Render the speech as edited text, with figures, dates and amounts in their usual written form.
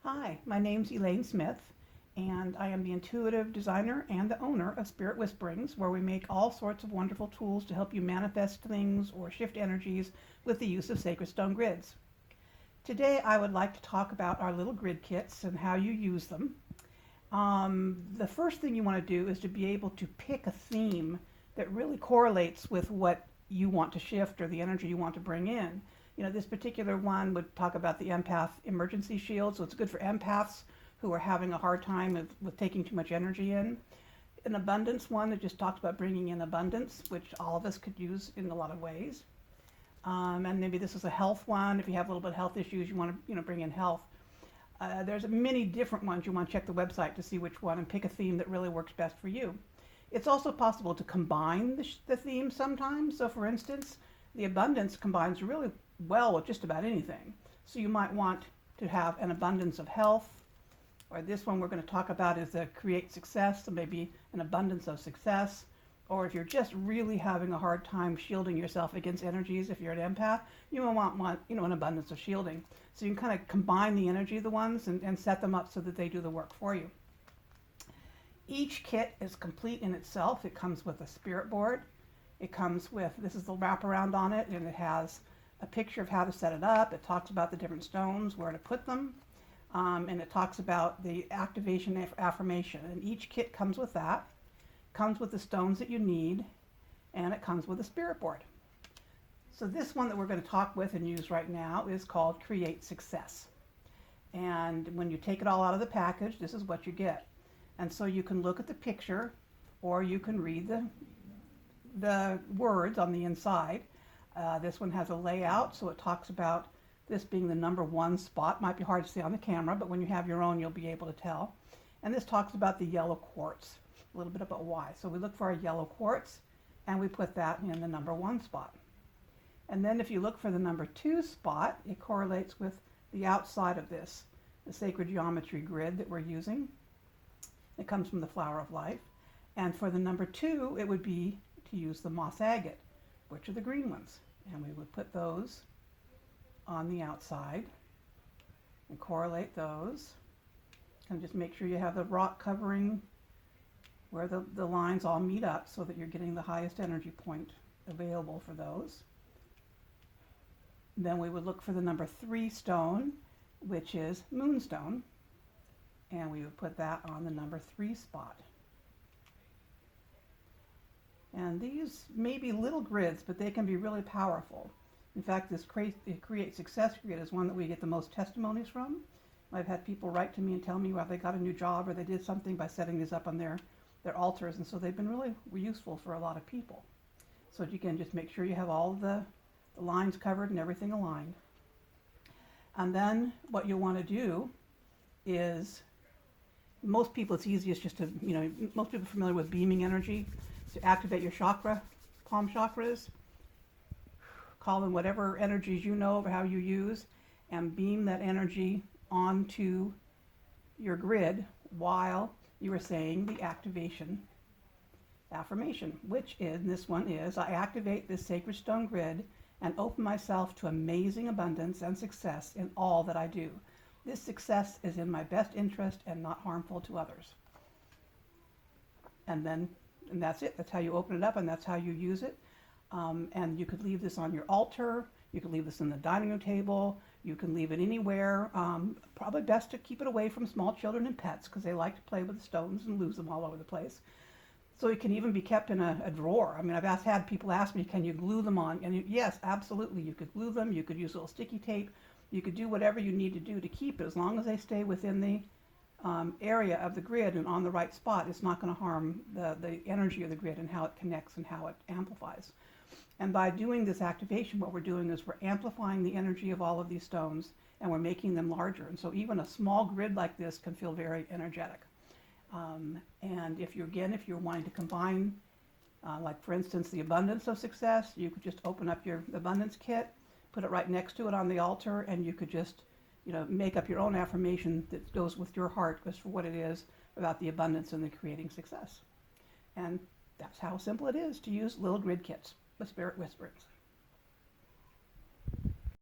Hi, my name's Elaine Smith, and I am the intuitive designer and the owner of Spirit Whisperings, where we make all sorts of wonderful tools to help you manifest things or shift energies with the use of sacred stone grids. Today, I would like to talk about our little grid kits and how you use them. The first thing you want to do is to be able to pick a theme that really correlates with what you want to shift or the energy you want to bring in. This particular one would talk about the empath emergency shield, so it's good for empaths who are having a hard time with taking too much energy in. An abundance one that just talks about bringing in abundance, which all of us could use in a lot of ways. And maybe this is a health one. If you have a little bit of health issues, you want to bring in health. There's many different ones. You want to check the website to see which one and pick a theme that really works best for you. It's also possible to combine the themes sometimes. So for instance, the abundance combines really well with just about anything. So you might want to have an abundance of health, or this one we're going to talk about is the create success, so maybe an abundance of success. Or if you're just really having a hard time shielding yourself against energies, if you're an empath, you will want an abundance of shielding. So you can kind of combine the energy of the ones and set them up so that they do the work for you. Each kit is complete in itself. It comes with a spirit board. It comes with, this is the wraparound on it, and it has a picture of how to set it up. It talks about the different stones, where to put them, and it talks about the activation affirmation. And each kit comes with that, comes with the stones that you need, and it comes with a spirit board. So this one that we're going to talk with and use right now is called Create Success. And when you take it all out of the package, this is what you get. And so you can look at the picture, or you can read the words on the inside. This one has a layout, so it talks about this being the number one spot. Might be hard to see on the camera, but when you have your own, you'll be able to tell. And this talks about the yellow quartz, a little bit about why. So we look for a yellow quartz, and we put that in the number one spot. And then if you look for the number two spot, it correlates with the outside of this, the sacred geometry grid that we're using. It comes from the flower of life. And for the number two, it would be to use the moss agate, which are the green ones. And we would put those on the outside and correlate those. And just make sure you have the rock covering where the lines all meet up so that you're getting the highest energy point available for those. Then we would look for the number three stone, which is moonstone, and we would put that on the number three spot. And these may be little grids, but they can be really powerful. In fact, this Create Success grid is one that we get the most testimonies from. I've had people write to me and tell me how they got a new job or they did something by setting these up on their altars, and so they've been really useful for a lot of people. So you can just make sure you have all the lines covered and everything aligned. And then what you'll want to do is, most people it's easiest just to, most people are familiar with beaming energy, to activate your palm chakras, call in whatever energies you know of how you use, and beam that energy onto your grid while you are saying the activation affirmation, which in this one is, I activate this sacred stone grid and open myself to amazing abundance and success in all that I do. This success is in my best interest and not harmful to others. And that's it. That's how you open it up, and that's how you use it. And you could leave this on your altar. You could leave this in the dining room table. You can leave it anywhere. Probably best to keep it away from small children and pets because they like to play with the stones and lose them all over the place. So it can even be kept in a drawer. I mean, I've had people ask me, can you glue them on? And yes, absolutely. You could glue them. You could use a little sticky tape. You could do whatever you need to do to keep it, as long as they stay within the area of the grid and on the right spot. It's not going to harm the energy of the grid and how it connects and how it amplifies. And by doing this activation, what we're doing is we're amplifying the energy of all of these stones, and we're making them larger. And so even a small grid like this can feel very energetic. And if you're wanting to combine, like for instance, the abundance of success, you could just open up your abundance kit, put it right next to it on the altar, and you could just, make up your own affirmation that goes with your heart as for what it is about the abundance and the creating success. And that's how simple it is to use little grid kits with Spirit Whisperings.